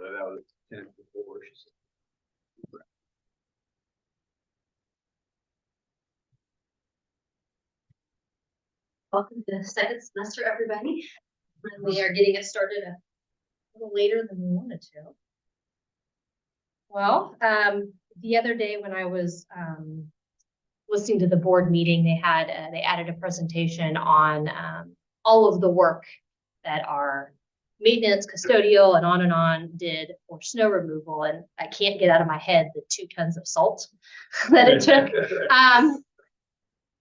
but that was 10 before. She said. Welcome to the second semester, everybody. We are getting it started a little later than we wanted to. Well, the other day when I was listening to the board meeting, they added a presentation on all of the work that our maintenance, custodial, and on did for snow removal, and I can't get out of my head the 2 tons of salt that it took.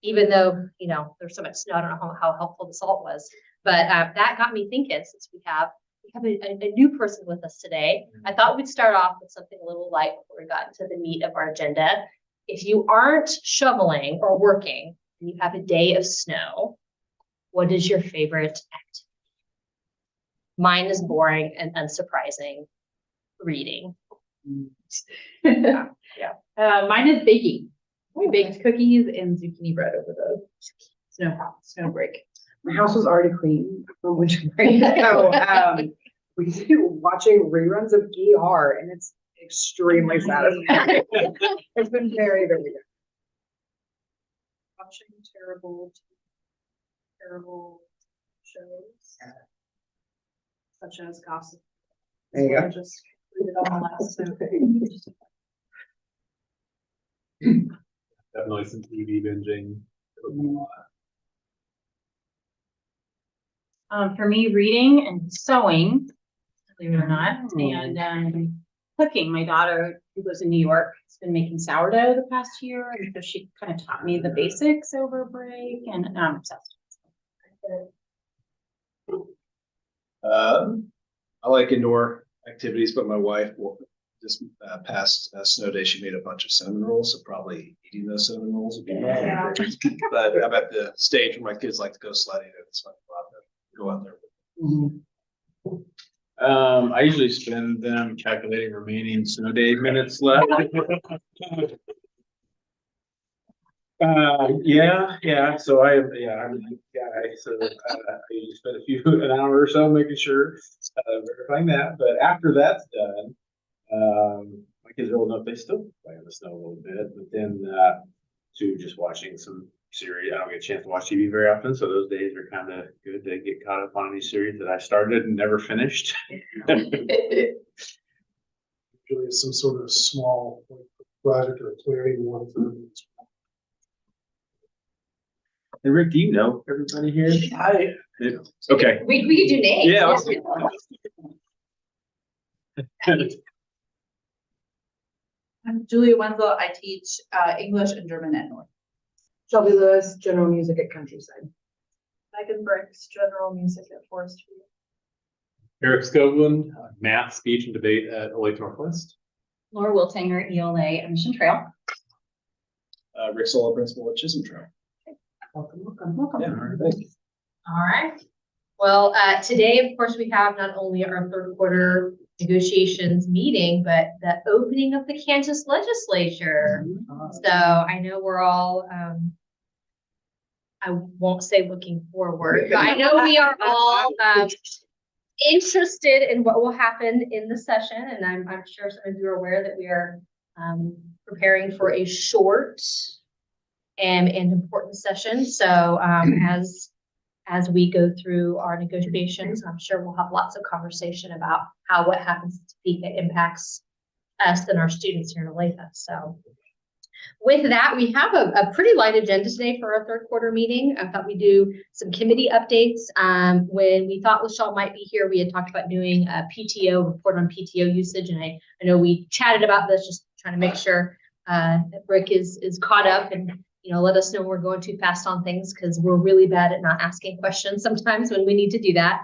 Even though, you know, there's so much snow, I don't know how helpful the salt was, but that got me thinking, since we have a new person with us today. I thought we'd start off with something a little light before we got into the meat of our agenda. If you aren't shoveling or working and you have a day of snow, what is your favorite activity? Mine is boring and unsurprising: reading. Yeah. Mine is baking. We baked cookies and zucchini bread over the snow break. My house was already clean from winter break, so we do watching reruns of ER, and it's extremely satisfying. It's been very, very good. Watching terrible shows, such as Gossip. There you go. Just read it on the last. Definitely some TV binging. For me, reading and sewing, believe it or not, and cooking. My daughter, who lives in New York, has been making sourdough the past year, and so she kind of taught me the basics over break, and I'm obsessed. I like indoor activities, but my wife just past snow day, she made a bunch of cinnamon rolls, so probably eating those cinnamon rolls would be my favorite. But I'm at the stage where my kids like to go sledding, and it's fun to go out there. I usually spend them calculating remaining snow day minutes left. Yeah. So I'm a guy. So I usually spend an hour or so making sure, verifying that. But after that's done, my kids are old enough, they still play in the snow a little bit. But then to just watching some series. I don't get a chance to watch TV very often, so those days are kind of good to get caught up on these series that I started and never finished. Usually it's some sort of small project or clearing one for them. And Rick, do you know everybody here? Okay. We could do names. Yeah. I'm Julia Wenzel. I teach English and German at North. Shelby Lewis, general music at Countryside. Megan Bricks, general music at Forestry. Eric Scoveland, math, speech, and debate at Olathe Northwest. Laura Wiltinger, ELA at Mission Trail. Rick Sola, principal at Chisholm Trail. Welcome. Yeah, all right, thank you. All right. Well, today, of course, we have not only our third quarter negotiations meeting, but the opening of the Kansas legislature. So I know we're all, I won't say looking forward, but I know we are all interested in what will happen in the session. And I'm sure some of you are aware that we are preparing for a short and important session. So as we go through our negotiations, I'm sure we'll have lots of conversation about how what happens to Topeka impacts us and our students here in Olathe. So with that, we have a pretty light agenda today for our third quarter meeting. I thought we'd do some committee updates. When we thought LaShawn might be here, we had talked about doing a PTO report on PTO usage. And I know we chatted about this, just trying to make sure that Rick is caught up and let us know when we're going too fast on things, because we're really bad at not asking questions sometimes when we need to do that.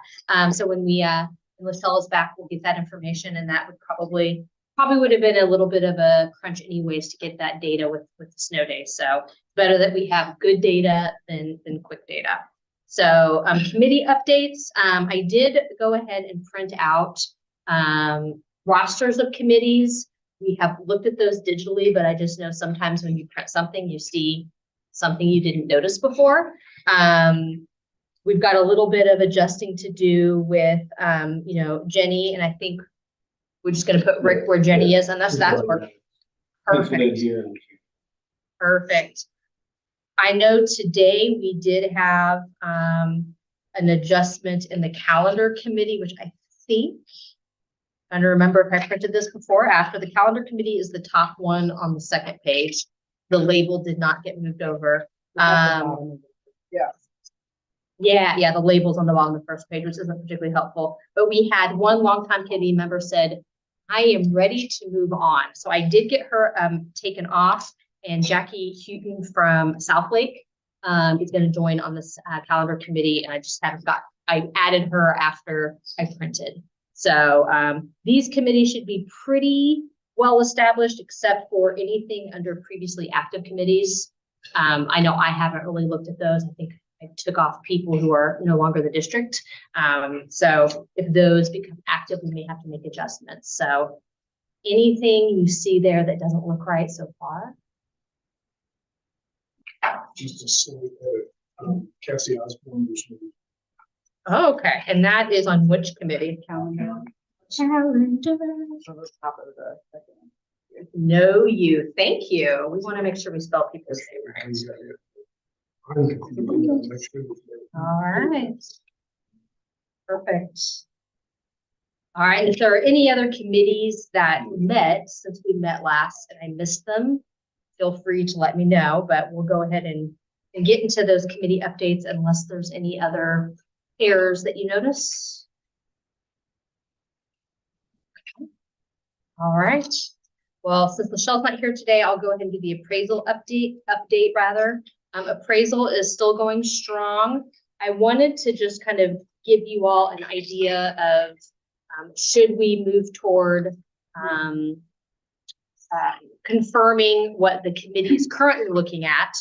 So when LaShawn is back, we'll get that information, and that would probably would have been a little bit of a crunch anyways to get that data with the snow days. So better that we have good data than quick data. So committee updates. I did go ahead and print out rosters of committees. We have looked at those digitally, but I just know sometimes when you print something, you see something you didn't notice before. We've got a little bit of adjusting to do with, Jenny, and I think We're just gonna put Rick where Jenny is, and that's perfect. Thanks for that Perfect. here. Perfect. I know today we did have an adjustment in the calendar committee, which I think, trying to remember if I printed this before or after, the calendar committee is the top one on the second page. The label did not get moved over. Yeah. Yeah, the label's on the bottom of the first page, which isn't particularly helpful. But we had one longtime committee member said, I am ready to move on. So I did get her taken off, and Jackie Houghton from Southlake is going to join on this calendar committee. And I just I added her after I printed. So these committees should be pretty well established, except for anything under previously active committees. I know I haven't really looked at those. I think I took off people who are no longer the district. So if those become active, we may have to make adjustments. So anything you see there that doesn't look right so far? Just a slight edit. Cassie Osborne was moved. Oh, okay, and that is on which committee? Calendar. Calendar. On the top of the second. No, you. Thank you. We want to make sure we spell people's name right. I'm confused. Make sure that All right. Perfect. All right, if there are any other committees that met since we met last and I missed them, feel free to let me know, but we'll go ahead and get into those committee updates unless there's any other errors that you notice. All right. Well, since Michelle's not here today, I'll go ahead and do the appraisal update rather. Appraisal is still going strong. I wanted to just kind of give you all an idea of should we move toward confirming what the committee is currently looking at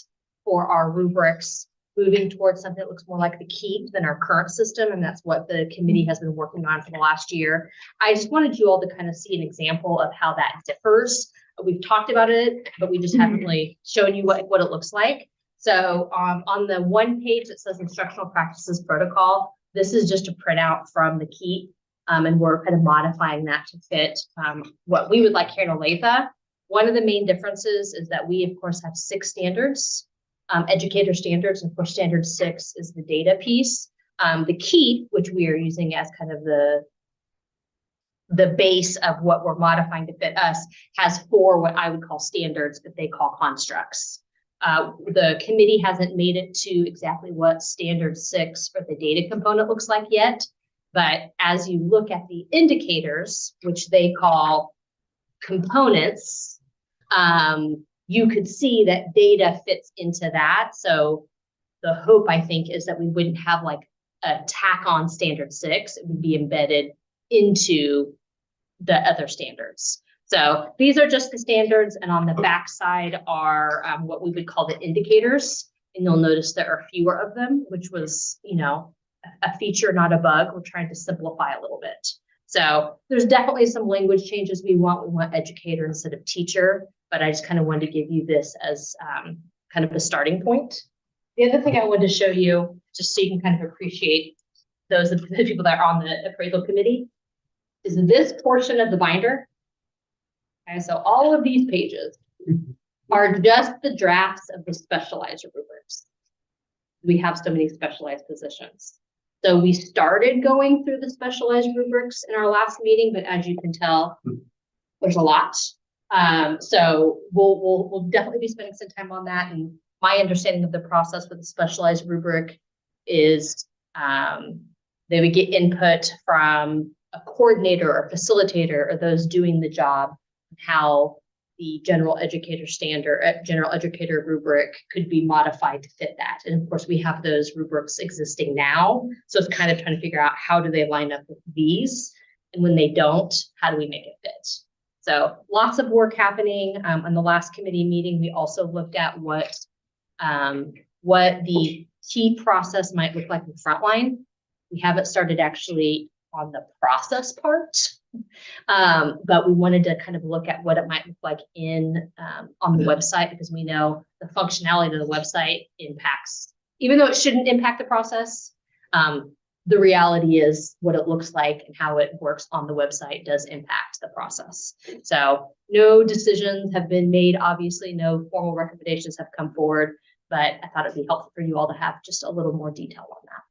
for our rubrics, moving towards something that looks more like the KEEP than our current system, and that's what the committee has been working on for the last year. I just wanted you all to kind of see an example of how that differs. We've talked about it, but we just haven't really shown you what it looks like. So on the one page that says Instructional Practices Protocol, this is just a printout from the KEEP, and we're kind of modifying that to fit what we would like here in Olathe. One of the main differences is that we, of course, have 6 standards, educator standards, and of course, standard 6 is the data piece. The KEEP, which we are using as kind of the base of what we're modifying to fit us, has 4 what I would call standards, but they call constructs. The committee hasn't made it to exactly what standard 6 for the data component looks like yet, but as you look at the indicators, which they call components, you could see that data fits into that. So the hope, I think, is that we wouldn't have like a tack on standard 6. It would be embedded into the other standards. So these are just the standards, and on the back side are what we would call the indicators. And you'll notice there are fewer of them, which was, a feature, not a bug. We're trying to simplify a little bit. So there's definitely some language changes we want. We want educator instead of teacher, but I just kind of wanted to give you this as kind of a starting point. The other thing I wanted to show you, just so you can kind of appreciate those of the people that are on the appraisal committee, is this portion of the binder. And so all of these pages are just the drafts of the specialized rubrics. We have so many specialized positions. So we started going through the specialized rubrics in our last meeting, but as you can tell, there's a lot. So we'll definitely be spending some time on that. And my understanding of the process with the specialized rubric is they would get input from a coordinator or facilitator or those doing the job, how the general educator rubric could be modified to fit that. And of course, we have those rubrics existing now. So it's kind of trying to figure out how do they line up with these? And when they don't, how do we make it fit? So lots of work happening. On the last committee meeting, we also looked at what the key process might look like in Frontline. We haven't started actually on the process part, but we wanted to kind of look at what it might look like on the website, because we know the functionality of the website impacts, even though it shouldn't impact the process, the reality is what it looks like and how it works on the website does impact the process. So no decisions have been made. Obviously, no formal recommendations have come forward, but I thought it'd be helpful for you all to have just a little more detail on that.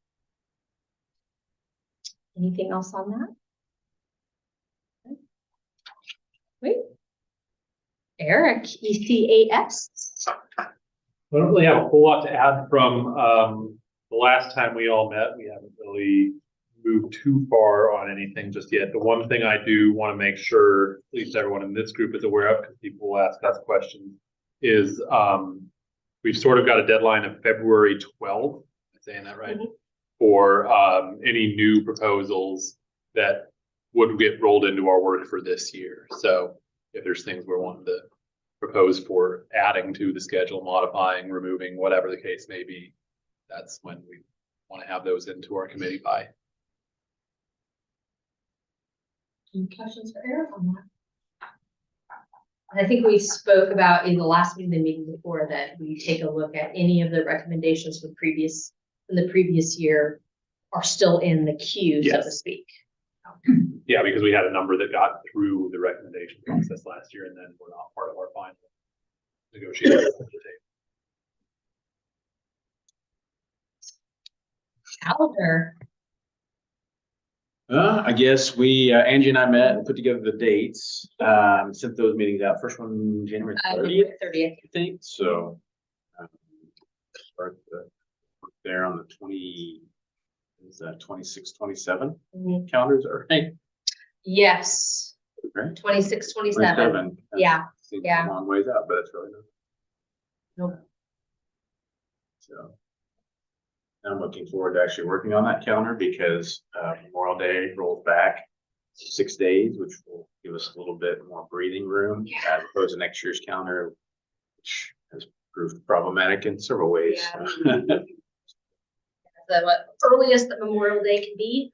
Anything else on that? Wait. Eric, ECAS. I don't really have a whole lot to add from the last time we all met. We haven't really moved too far on anything just yet. The one thing I do want to make sure at least everyone in this group is aware of, because people will ask us questions, is we've sort of got a deadline of February 12th. Am I saying that right? Mhm. For any new proposals that would get rolled into our work for this year. So if there's things we're wanting to propose for adding to the schedule, modifying, removing, whatever the case may be, that's when we want to have those into our committee by. Any questions for Eric on that? I think we spoke about in the last meeting, the meeting before, that we take a look at any of the recommendations from the previous year are still in the queue, so to Yes. speak. Yeah, because we had a number that got through the recommendation process last year and then were not part of our final negotiation. Calendar. I guess we, Angie and I met and put together the dates, sent those meetings out. First one, January 30th, 30th. I think, so. Start there on the 26, 27 Mhm. calendars, or hey, Yes, okay, 26, 27. 27. Yeah, Seems yeah. a long ways out, but it's really not. Nope. So. I'm looking forward to actually working on that calendar because Memorial Day rolls back 6 days, which will give us a little bit more breathing room as opposed to next year's calendar, which has proved problematic in several ways. The earliest that Memorial Day can be.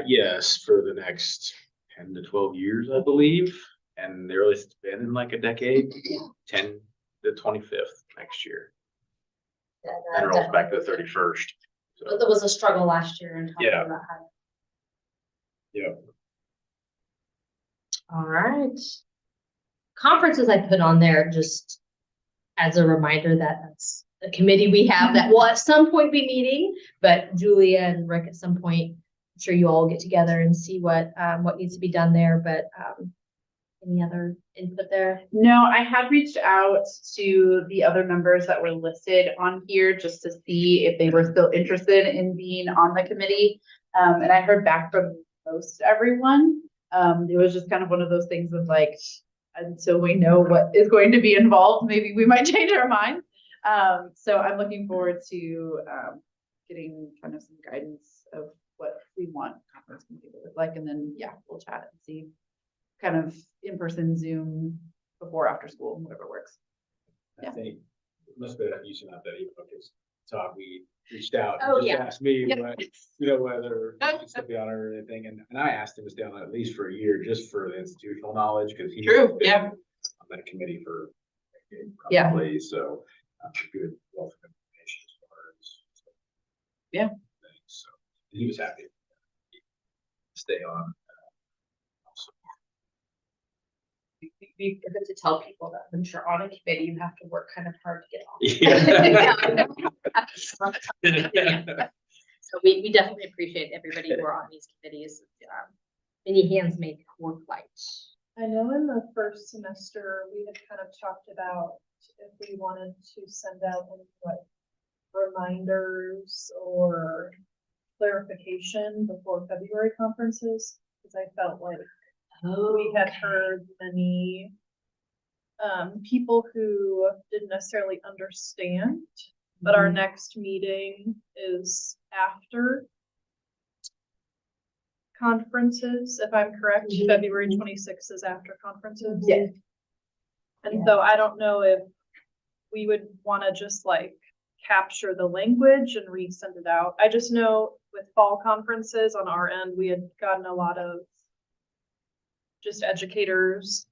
Yes, for the next 10 to 12 years, I believe. And the earliest it's been in like a decade, 10 to 25th next year. And rolls back to the 31st. But there was a struggle last year in talking Yeah. about how. Yeah. All right. Conferences I put on there just as a reminder that that's a committee we have that will at some point be meeting, but Julia and Rick at some point, I'm sure you all get together and see what needs to be done there, but any other input there? No, I had reached out to the other members that were listed on here just to see if they were still interested in being on the committee. And I heard back from most everyone. It was just kind of one of those things of like, until we know what is going to be involved, maybe we might change our mind. So I'm looking forward to getting kind of some guidance of what we want conference committee to look like. And then, yeah, we'll chat and see kind of in-person Zoom before, after school, whatever works. I think it must have been using that email because Todd, we reached out Oh, and just yeah. asked me Yep. what, whether he could still be on it or anything. And I asked him to stay on at least for a year just for the institutional knowledge because he's True, been yeah. on that committee for a decade Yeah. probably. So good wealth of information as far as Yeah. things. So he was happy to stay on. Be good to tell people that I'm sure on a committee, you have to work kind of hard to get off. Yeah. So we definitely appreciate everybody who are on these committees. Many hands make work light. I know in the first semester, we had kind of talked about if we wanted to send out any like reminders or clarification before February conferences, because I felt like we had heard many people who didn't necessarily understand, but our next meeting is after conferences, if I'm correct. Mhm. February 26th is after conferences. Yeah. And so I don't know if we would want to just like capture the language and resend it out. I just know with fall conferences on our end, we had gotten a lot of just educators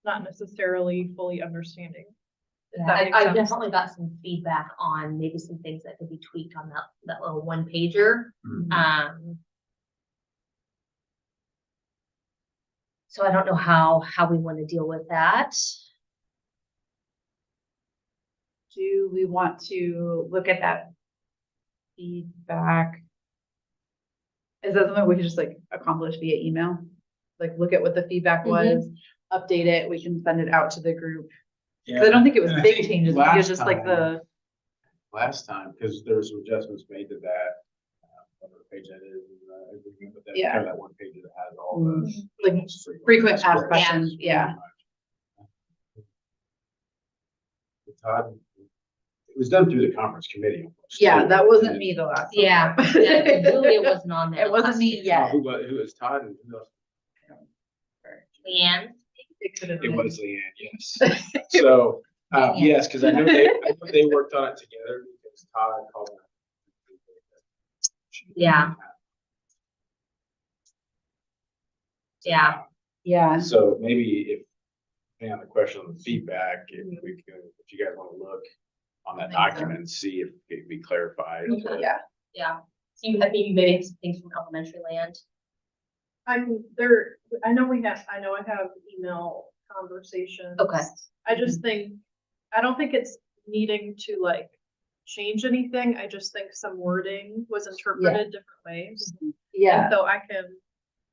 not necessarily fully understanding Yeah, that makes I sense. definitely got some feedback on maybe some things that could be tweaked on that little one pager. So I don't know how we want to deal with that. Do we want to look at that feedback? Is that something we could just like accomplish via email? Like look at what the feedback was, update it, we can send it out to the group. Cause I don't think it was And I big think changes, I think it was last just like the, Last time, because there was some adjustments made to that, whatever page that is, agreement, but then Yeah. kind of that one page that has all the. like frequent asked That's correct. questions, yeah. Todd, it was done through the conference committee. almost, Yeah, too. that wasn't me the last. time. Yeah, yeah, Julia wasn't on there. It wasn't me yet. Who was Todd and who else? Leanne. It could have It been. was Leanne, yes. So, yes, because I know they worked on it together because Todd called them. Yeah. Yeah. Yeah, So maybe if, depending on the question on the feedback, if we can, if you guys want to look on that I think so. document and see if it can be clarified. Okay. yeah. Yeah. So you have maybe some things from elementary land. I'm I know I have email conversations. Okay. I just think, I don't think it's needing to like change anything. I just think some wording was interpreted different ways. Yeah, And so I can,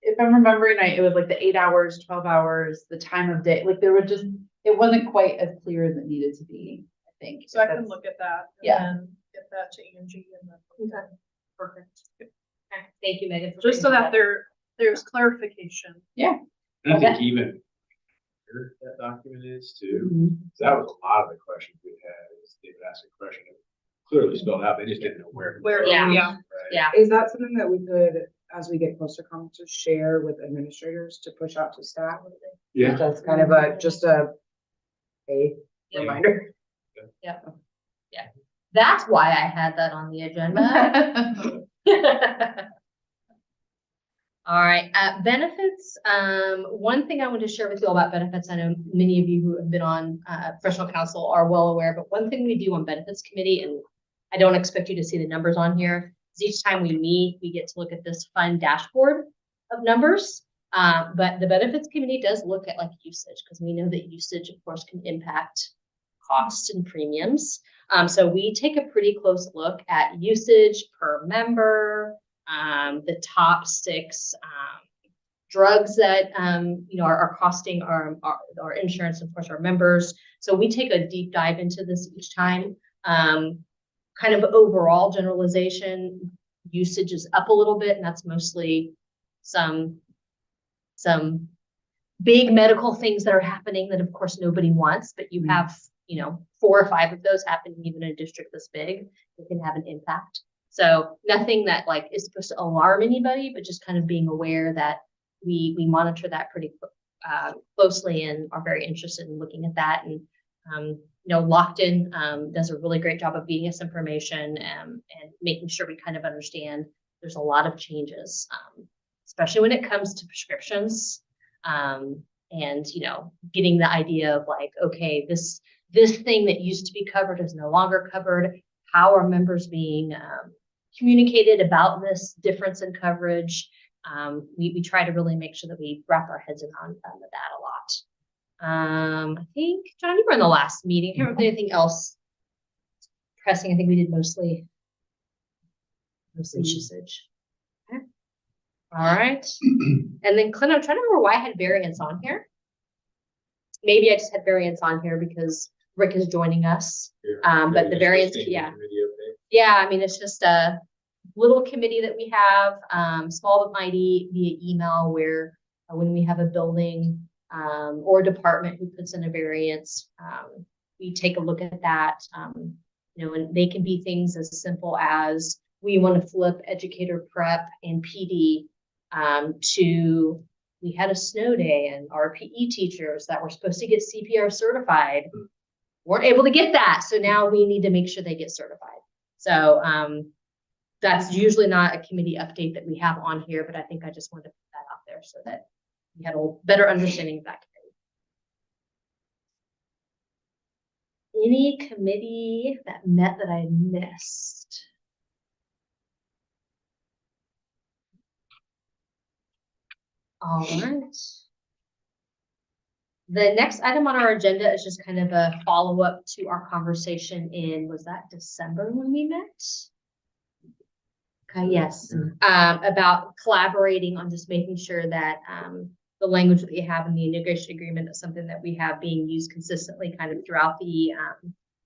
if I'm remembering right, it was like the 8 hours, 12 hours, the time of day, like there were just, it wasn't quite as clear as it needed to be, I think. so I if can that's- look at that. Yeah. And then get that to Angie and then. Okay. Perfect. Okay. Thank you, Megan. for Just so bringing that there's clarification. And I Okay. think even here that document is too, Mhm. 'cause that was a lot of the questions we had, is they would ask a question that clearly spelled out, they just didn't know where. to Where- go, Yeah. yeah. right? Yeah. Is that something that we could, as we get closer, to share with administrators to push out to staff? Yeah. That's kind of a Yeah. reminder. That's why I had that on the agenda. All right, benefits. One thing I want to share with you all about benefits, I know many of you who have been on professional council are well aware, but one thing we do on benefits committee, and I don't expect you to see the numbers on here, is each time we meet, we get to look at this fun dashboard of numbers. But the benefits committee does look at like usage, because we know that usage, of course, can impact costs and premiums. So we take a pretty close look at usage per member, the top 6 drugs that are costing our insurance, of course, our members. So we take a deep dive into this each time. Kind of overall generalization, usage is up a little bit, and that's mostly some big medical things that are happening that, of course, nobody wants, but you have 4 or 5 of those happening even in a district this big, it can have an impact. So nothing that like is supposed to alarm anybody, but just kind of being aware that we monitor that pretty closely and are very interested in looking at that. And Locked In does a really great job of giving us information and making sure we kind of understand there's a lot of changes, especially when it comes to prescriptions. And getting the idea of like, okay, this thing that used to be covered is no longer covered. How are members being communicated about this difference in coverage? We try to really make sure that we wrap our heads around that a lot. I think, John, you were in the last meeting. I can't remember anything else pressing. I think we did mostly usage. Okay. All right. And then Clint, I'm trying to remember why I had variance on here. Maybe I just had variance on here because Rick is joining us. But the variance, yeah. Yeah, I mean, it's just a little committee that we have, small but mighty, via email, where when we have a building or department who puts in a variance, we take a look at that. And they can be things as simple as we want to flip educator prep and PD to, we had a snow day and our PE teachers that were supposed to get CPR certified weren't able to get that. So now we need to make sure they get certified. So that's usually not a committee update that we have on here, but I think I just wanted to put that out there so that we had a better understanding of that any committee that met that I missed? All right. The next item on our agenda is just kind of a follow-up to our conversation in, was that December when we met? Okay, yes, about collaborating on just making sure that, the language that we have in the integration agreement is something that we have being used consistently kind of throughout the,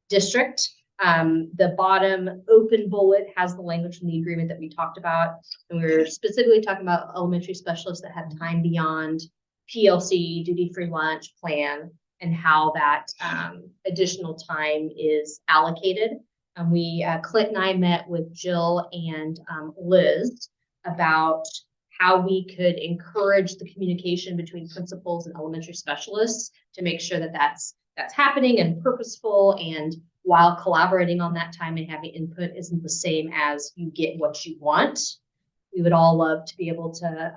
district. The bottom open bullet has the language from the agreement that we talked about. And we were specifically talking about elementary specialists that have time beyond PLC, duty-free lunch plan, and how that, additional time is allocated. And Clint and I met with Jill and Liz about how we could encourage the communication between principals and elementary specialists to make sure that that's happening and purposeful, and while collaborating on that time and having input isn't the same as you get what you want. We would all love to be able to,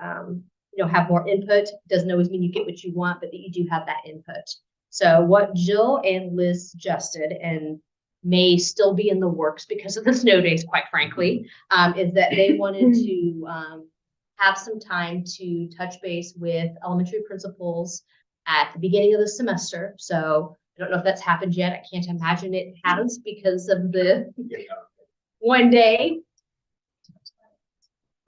have more input. Doesn't always mean you get what you want, but that you do have that input. So what Jill and Liz suggested, and may still be in the works because of the snow days, quite frankly, is that they wanted to have some time to touch base with elementary principals at the beginning of the semester. So I don't know if that's happened yet. I can't imagine it has because of the one day.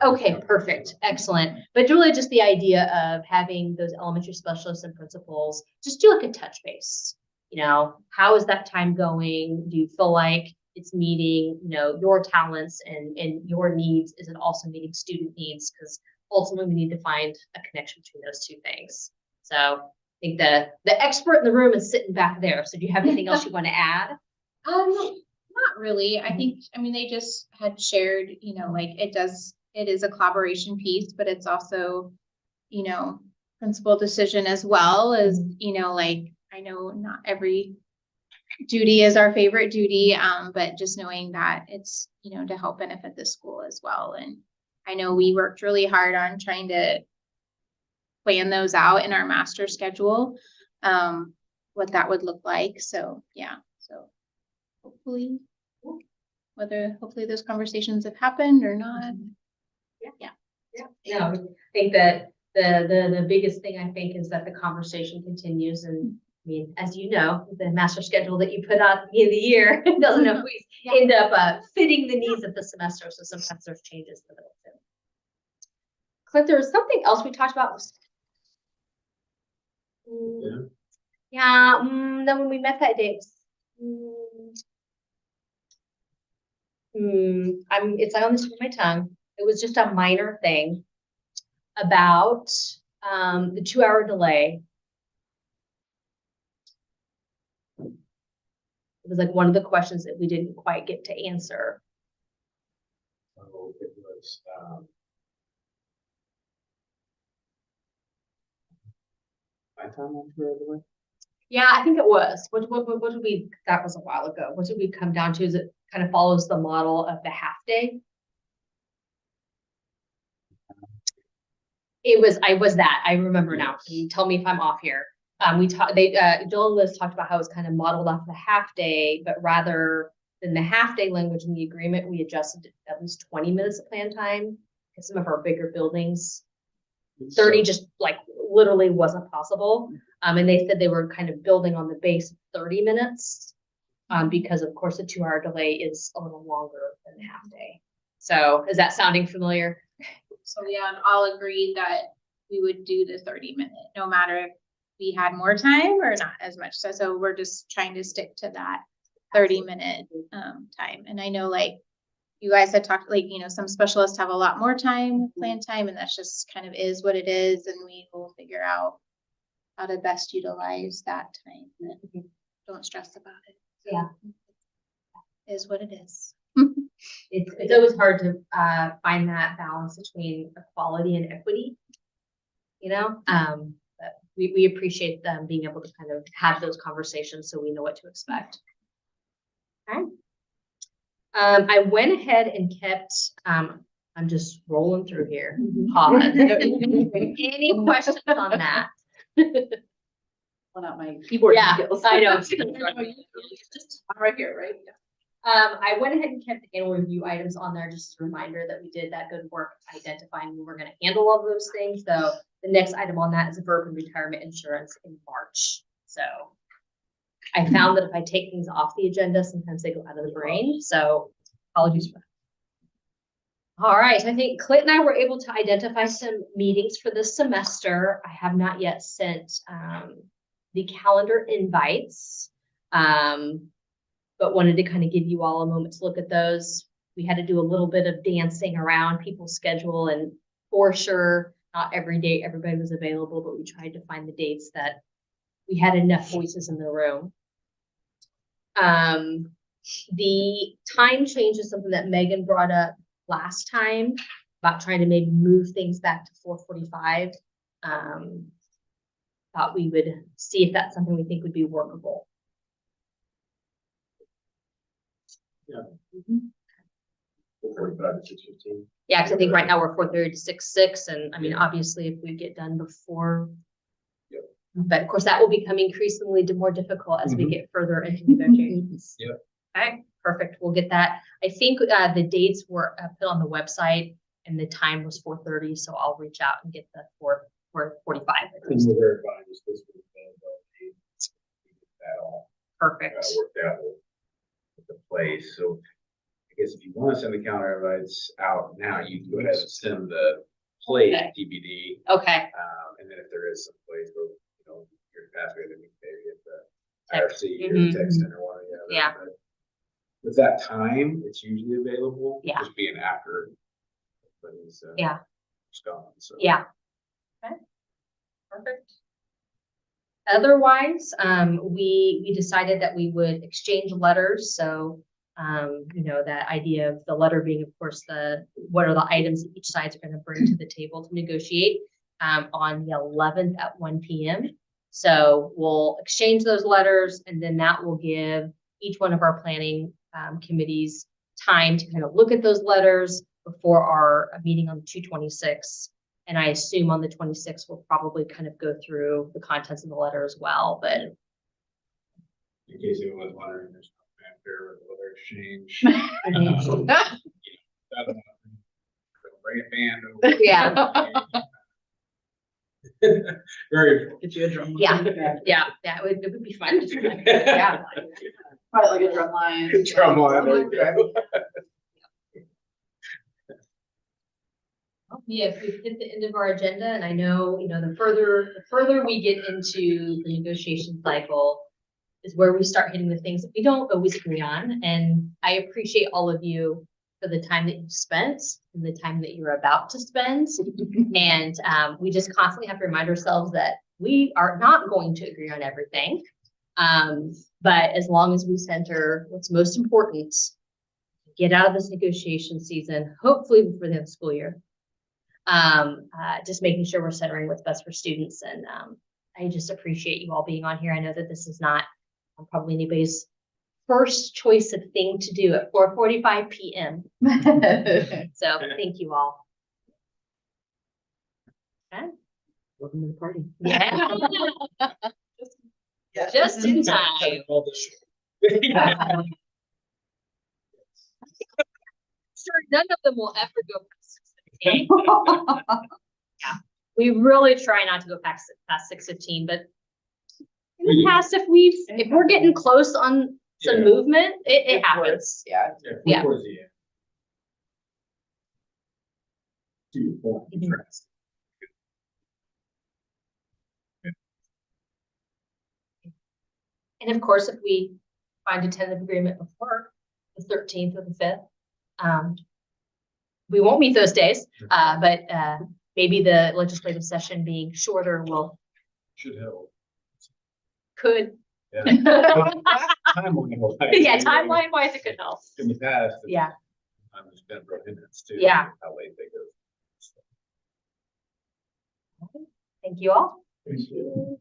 Okay, perfect, excellent. But really just the idea of having those elementary specialists and principals just do like a touch base. How is that time going? Do you feel like it's meeting, your talents and your needs? Is it also meeting student needs? Because ultimately we need to find a connection between those two things. So I think the expert in the room is sitting back there. So do you have anything else you want to add? Not really. I think, they just had shared, like it is a collaboration piece, but it's also, principal decision as well as, like, I know not every duty is our favorite duty, but just knowing that it's, to help benefit the school as well. And I know we worked really hard on trying to plan those out in our master schedule, what that would look like. So, yeah, so hopefully those conversations have happened or not. Yeah. I think that the biggest thing I think is that the conversation continues. And as you know, the master schedule that you put out at the end of the year doesn't always end up fitting the needs of the semester. So sometimes there's changes to it. Clint, there was something else we talked about. Then when we met that day, it's on the tip of my tongue. It was just a minor thing about the 2-hour delay. It was like one of the questions that we didn't quite get to answer. So it was, my time on tour, by the way. Yeah, I think it was. What did we, that was a while ago. What did we come down to? Is it kind of follows the model of the half day? I was that. I remember now. You tell me if I'm off here. Jill and Liz talked about how it was kind of modeled off the half day, but rather than the half day language in the agreement, we adjusted at least 20 minutes of plan time because some of our bigger buildings, 30 just like literally wasn't possible. And they said they were kind of building on the base of 30 minutes because of course the 2-hour delay is a little longer than the half day. So is that sounding familiar? So yeah, I'll agree that we would do the 30-minute, no matter if we had more time or not as much. So we're just trying to stick to that 30-minute time. And I know like you guys had talked, like, some specialists have a lot more time, plan time, and that's just kind of is what it is. And we will figure out how to best utilize that time. Don't stress about it. So Yeah. It is what it is. It's always hard to find that balance between equality and equity, but we appreciate them being able to kind of have those conversations so we know what to expect. Okay. I went ahead and kept, I'm just rolling through here. Pause. Any questions on that? Pulling out my keyboard Yeah, skills. I know. I'm right here, right? Yeah. I went ahead and kept the annual review items on there, just a reminder that we did that good work identifying we were gonna handle all those things. So the next item on that is verbal retirement insurance in March. So I found that if I take things off the agenda, sometimes they go out of the brain. So apologies for that. All right, I think Clint and I were able to identify some meetings for this semester. I have not yet sent the calendar invites. But wanted to kind of give you all a moment to look at those. We had to do a little bit of dancing around people's schedule, and for sure, not every day everybody was available, but we tried to find the dates that we had enough voices in the room. The time change is something that Megan brought up last time about trying to maybe move things back to 4:45. Thought we would see if that's something we think would be workable. Yeah. 4:45 to 6:15. Yeah, because I think right now we're 4:30 to 6, and I mean, obviously, if we get done before. Yep. But of course, that will become increasingly more difficult as we Mhm. get further into negotiations. Yep. Okay, perfect. We'll get that. I think the dates were put on the website and the time was 4:30, so I'll reach out and get the 4:45. And we're verifying just this week, that all Perfect. worked out with the place. So I guess if you want to send the calendar invites out now, you can go ahead and send the place Okay. TBD. Okay, And then if there is some place where, you're pathway, then we can maybe get the Text. IRC or Mhm. text center one or the other. Yeah. But with that time, it's usually available. Yeah. Just being after. Everybody's, Yeah. gone, so. yeah. Okay, perfect. Otherwise, we decided that we would exchange letters. So, that idea of the letter being, of course, what are the items that each side's going to bring to the table to negotiate on the 11th at 1 p.m. So we'll exchange those letters, and then that will give each one of our planning committees time to kind of look at those letters before our meeting on 2/26. And I assume on the 26th, we'll probably kind of go through the contents of the letter as well, but. In case anyone was wondering, there's no fanfare with the letter exchange. Bring a band over. Yeah. Very. Get you a drum. Yeah, it would be fun. Yeah. Probably like a drum line. Drum line, there you go. Yeah, we've hit the end of our agenda, and I know, the further we get into the negotiation cycle is where we start hitting the things that we don't always agree on. And I appreciate all of you for the time that you've spent and the time that you're about to spend. And we just constantly have to remind ourselves that we are not going to agree on everything. But as long as we center what's most important, get out of this negotiation season, hopefully before the end of the school year. Just making sure we're centering what's best for students. And I just appreciate you all being on here. I know that this is not probably anybody's first choice of thing to do at 4:45 p.m. So thank you all. Okay. Welcome to the party. Yeah. Just in time. Sure, none of them will ever go past 6:15. Yeah, we really try not to go past 6:15, but in the past, if we're getting close on some Yeah. movement, it happens. Yeah. Yeah. Towards the end. To your point, Mhm. trust. And of course, if we find a tentative agreement before the 13th or the 5th, we won't meet those days, but maybe the legislative session being shorter Should help. could. Yeah. Yeah, timeline wise, it could help. In the past. Yeah. There's been prohibits too. Yeah. How late they go. Thank you all. Thank you.